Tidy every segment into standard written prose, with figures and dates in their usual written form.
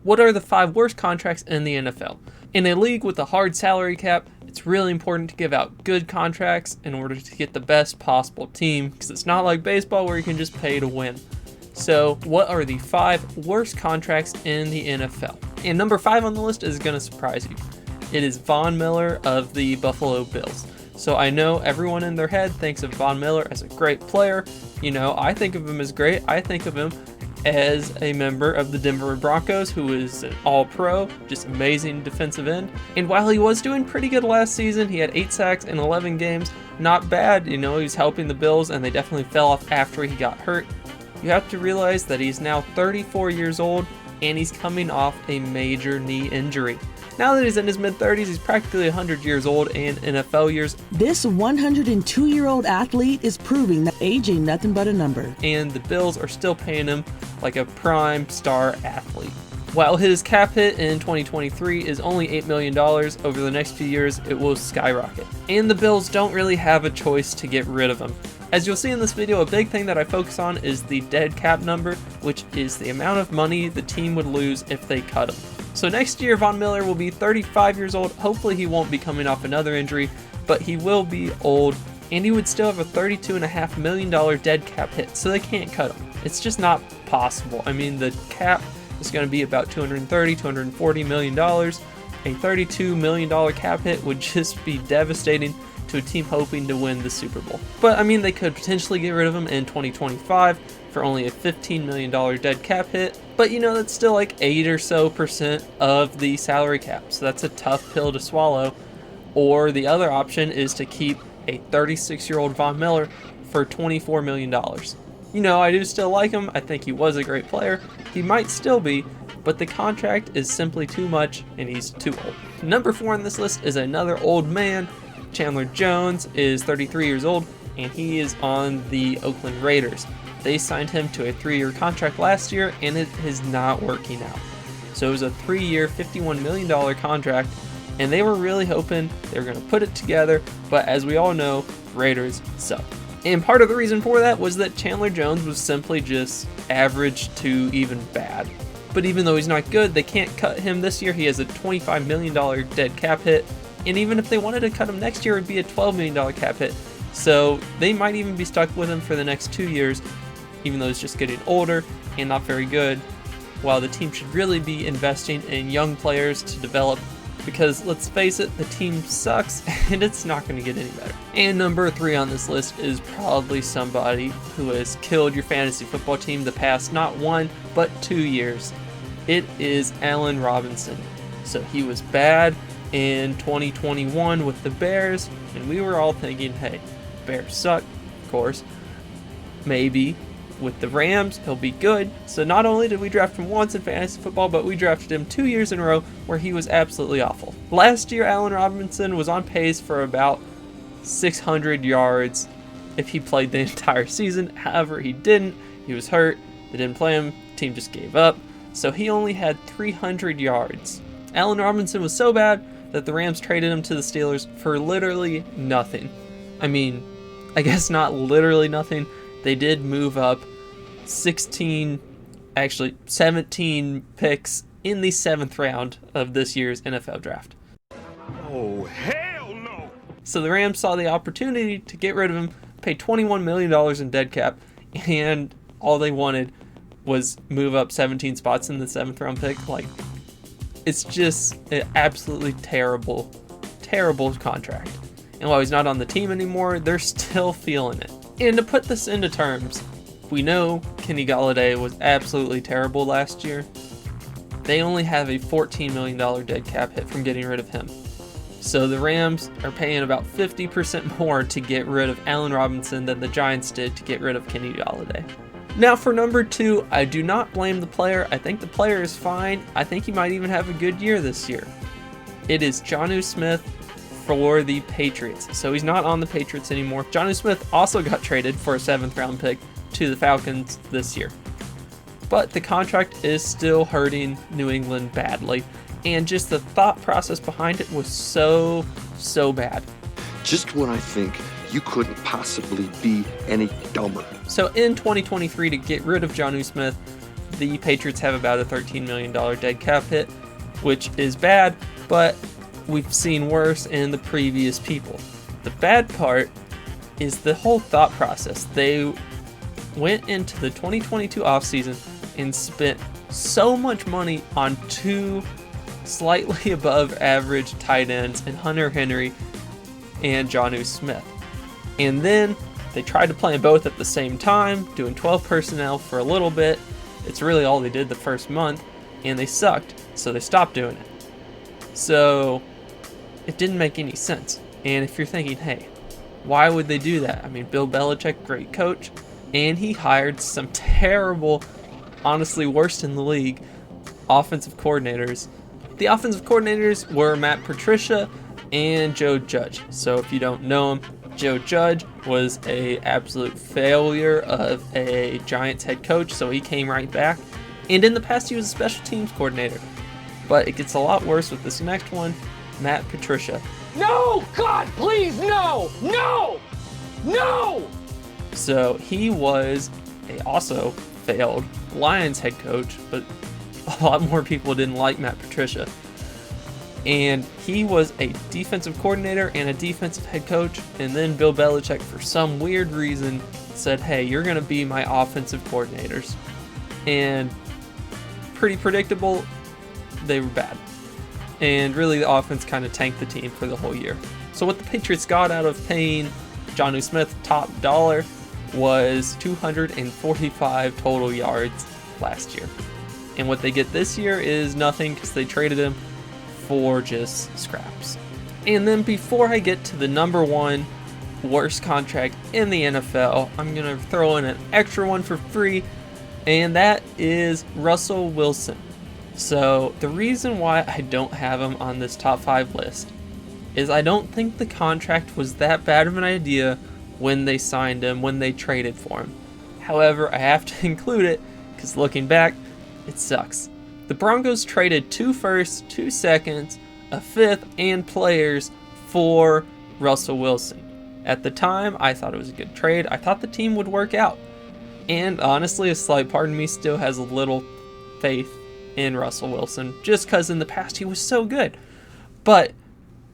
What are the 5 worst contracts in the NFL? In a league with a hard salary cap, it's really important to give out good contracts in order to get the best possible team, because it's not like baseball where you can just pay to win. So what are the 5 worst contracts in the NFL? And number 5 on the list is going to surprise you. It is Von Miller of the Buffalo Bills. So I know everyone in their head thinks of Von Miller as a great player. You know, I think of him as great. I think of him as a member of the Denver Broncos who is an all-pro, just amazing defensive end. And while he was doing pretty good last season, he had 8 sacks in 11 games. Not bad, you know, he was helping the Bills, and they definitely fell off after he got hurt. You have to realize that he's now 34 years old, and he's coming off a major knee injury. Now that he's in his mid-30s, he's practically 100 years old in NFL years. This 102-year-old athlete is proving that age ain't nothing but a number. And the Bills are still paying him like a prime star athlete. While his cap hit in 2023 is only $8 million, over the next few years it will skyrocket. And the Bills don't really have a choice to get rid of him. As you'll see in this video, a big thing that I focus on is the dead cap number, which is the amount of money the team would lose if they cut him. So next year, Von Miller will be 35 years old. Hopefully he won't be coming off another injury, but he will be old, and he would still have a $32.5 million dead cap hit, so they can't cut him. It's just not possible. I mean, the cap is going to be about $240 million. A $32 million cap hit would just be devastating to a team hoping to win the Super Bowl. But I mean, they could potentially get rid of him in 2025 for only a $15 million dead cap hit. But you know, that's still like 8 or so % of the salary cap. So that's a tough pill to swallow. Or the other option is to keep a 36-year-old Von Miller for $24 million. You know, I do still like him. I think he was a great player. He might still be, but the contract is simply too much and he's too old. Number 4 on this list is another old man. Chandler Jones is 33 years old, and he is on the Oakland Raiders. They signed him to a 3-year contract last year, and it is not working out. So it was a 3-year, $51 million contract, and they were really hoping they were going to put it together, but as we all know, Raiders suck. And part of the reason for that was that Chandler Jones was simply just average to even bad. But even though he's not good, they can't cut him this year. He has a $25 million dead cap hit. And even if they wanted to cut him next year, it would be a $12 million cap hit. So they might even be stuck with him for the next 2 years, even though he's just getting older and not very good, while the team should really be investing in young players to develop, because let's face it, the team sucks and it's not going to get any better. And number 3 on this list is probably somebody who has killed your fantasy football team the past not 1, but 2 years. It is Allen Robinson. So he was bad in 2021 with the Bears, and we were all thinking, hey, Bears suck, of course. Maybe with the Rams he'll be good. So not only did we draft him once in fantasy football, but we drafted him 2 years in a row where he was absolutely awful. Last year, Allen Robinson was on pace for about 600 yards if he played the entire season. However, he didn't. He was hurt. They didn't play him. The team just gave up. So he only had 300 yards. Allen Robinson was so bad that the Rams traded him to the Steelers for literally nothing. I mean, I guess not literally nothing. They did move up 17 picks in the 7th round of this year's NFL draft. Oh, hell no! So the Rams saw the opportunity to get rid of him, pay $21 million in dead cap, and all they wanted was move up 17 spots in the 7th round pick. Like, it's just an absolutely terrible contract. And while he's not on the team anymore, they're still feeling it. And to put this into terms, we know Kenny Golladay was absolutely terrible last year. They only have a $14 million dead cap hit from getting rid of him. So the Rams are paying about 50% more to get rid of Allen Robinson than the Giants did to get rid of Kenny Golladay. Now for number 2, I do not blame the player. I think the player is fine. I think he might even have a good year this year. It is Jonnu Smith for the Patriots. So he's not on the Patriots anymore. Jonnu Smith also got traded for a 7th round pick to the Falcons this year. But the contract is still hurting New England badly. And just the thought process behind it was so bad. Just when I think you couldn't possibly be any dumber. So in 2023, to get rid of Jonnu Smith the Patriots have about a $13 million dead cap hit, which is bad, but we've seen worse in the previous people. The bad part is the whole thought process. They went into the 2022 offseason and spent so much money on two slightly above average tight ends in Hunter Henry and Jonnu Smith. And then they tried to play them both at the same time, doing 12 personnel for a little bit. It's really all they did the first month, and they sucked, so they stopped doing it. So it didn't make any sense. And if you're thinking, hey, why would they do that? I mean, Bill Belichick, great coach, and he hired some terrible, honestly worst in the league, offensive coordinators. The offensive coordinators were Matt Patricia and Joe Judge. So if you don't know him, Joe Judge was a absolute failure of a Giants head coach, so he came right back. And in the past, he was a special teams coordinator. But it gets a lot worse with this next one, Matt Patricia. No! God, please, no! No! No! So he was a also failed Lions head coach, but a lot more people didn't like Matt Patricia. And he was a defensive coordinator and a defensive head coach, and then Bill Belichick, for some weird reason, said, hey, you're going to be my offensive coordinators. And pretty predictable, they were bad. And really the offense kind of tanked the team for the whole year. So what the Patriots got out of paying Jonnu Smith top dollar was 245 total yards last year. And what they get this year is nothing because they traded him for just scraps. And then before I get to the number one worst contract in the NFL, I'm going to throw in an extra one for free, and that is Russell Wilson. So the reason why I don't have him on this top 5 list is I don't think the contract was that bad of an idea when they signed him, when they traded for him. However, I have to include it because looking back, it sucks. The Broncos traded 2 firsts, 2 seconds, a 5th, and players for Russell Wilson. At the time, I thought it was a good trade. I thought the team would work out. And honestly, a slight part of me still has a little faith in Russell Wilson, just because in the past he was so good. But,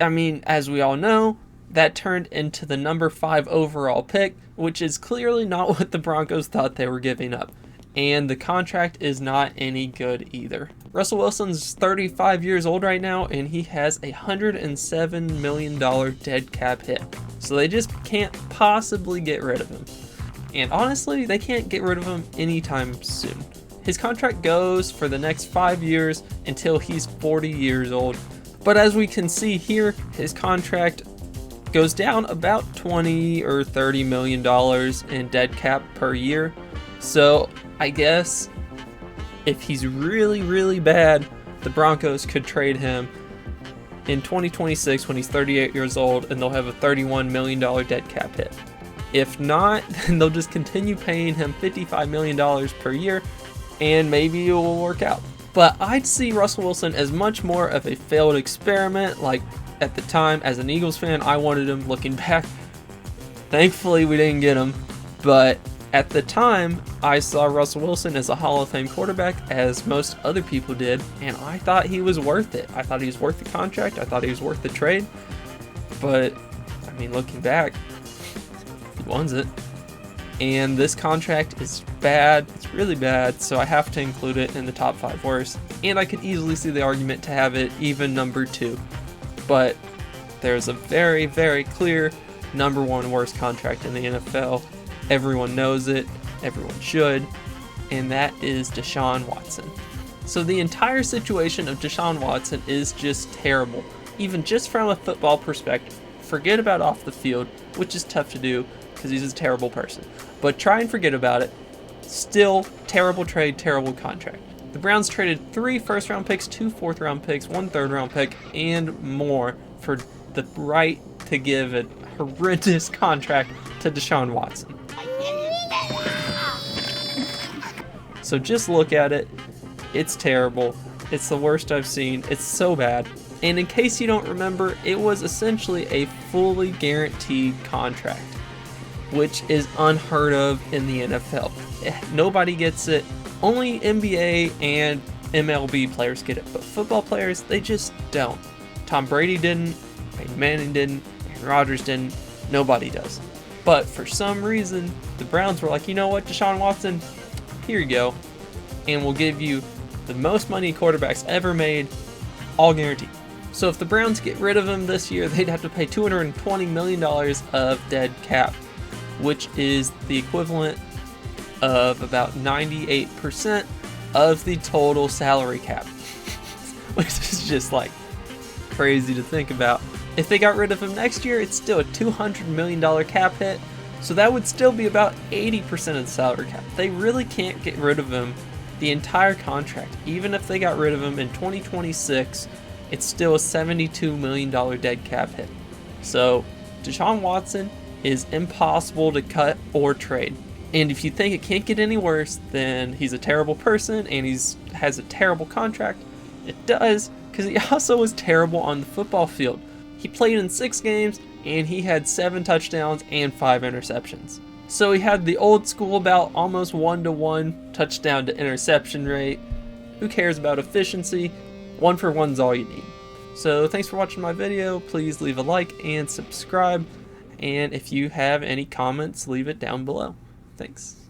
I mean, as we all know, that turned into the number 5 overall pick, which is clearly not what the Broncos thought they were giving up. And the contract is not any good either. Russell Wilson's 35 years old right now, and he has a $107 million dead cap hit. So they just can't possibly get rid of him. And honestly, they can't get rid of him anytime soon. His contract goes for the next 5 years until he's 40 years old. But as we can see here, his contract goes down about $20 or $30 million in dead cap per year. So I guess if he's really, really bad, the Broncos could trade him in 2026 when he's 38 years old, and they'll have a $31 million dead cap hit. If not, then they'll just continue paying him $55 million per year, and maybe it will work out. But I'd see Russell Wilson as much more of a failed experiment. Like at the time, as an Eagles fan, I wanted him. Looking back, thankfully we didn't get him. But at the time, I saw Russell Wilson as a Hall of Fame quarterback, as most other people did, and I thought he was worth it. I thought he was worth the contract. I thought he was worth the trade. But, I mean, looking back, he wants it. And this contract is bad. It's really bad, so I have to include it in the top 5 worst. And I could easily see the argument to have it even number 2. But there's a very, very clear number 1 worst contract in the NFL. Everyone knows it, everyone should, and that is Deshaun Watson. So the entire situation of Deshaun Watson is just terrible, even just from a football perspective. Forget about off the field, which is tough to do because he's a terrible person. But try and forget about it. Still, terrible trade, terrible contract. The Browns traded 3 first-round picks, 2 fourth-round picks, 1 third-round pick, and more for the right to give a horrendous contract to Deshaun Watson. So just look at it. It's terrible. It's the worst I've seen. It's so bad. And in case you don't remember, it was essentially a fully guaranteed contract, which is unheard of in the NFL. Nobody gets it. Only NBA and MLB players get it, but football players, they just don't. Tom Brady didn't, Peyton Manning didn't, Aaron Rodgers didn't, nobody does. But for some reason, the Browns were like, you know what, Deshaun Watson, here you go, and we'll give you the most money quarterbacks ever made, all guaranteed. So if the Browns get rid of him this year, they'd have to pay $220 million of dead cap, which is the equivalent of about 98% of the total salary cap, which is just like crazy to think about. If they got rid of him next year, it's still a $200 million cap hit, so that would still be about 80% of the salary cap. They really can't get rid of him the entire contract. Even if they got rid of him in 2026, it's still a $72 million dead cap hit. So Deshaun Watson is impossible to cut or trade. And if you think it can't get any worse, then he's a terrible person and has a terrible contract. It does, because he also was terrible on the football field. He played in 6 games and he had 7 touchdowns and 5 interceptions. So he had the old school about almost 1-to-1 touchdown to interception rate. Who cares about efficiency? 1 for 1's all you need. So thanks for watching my video. Please leave a like and subscribe. And if you have any comments, leave it down below. Thanks.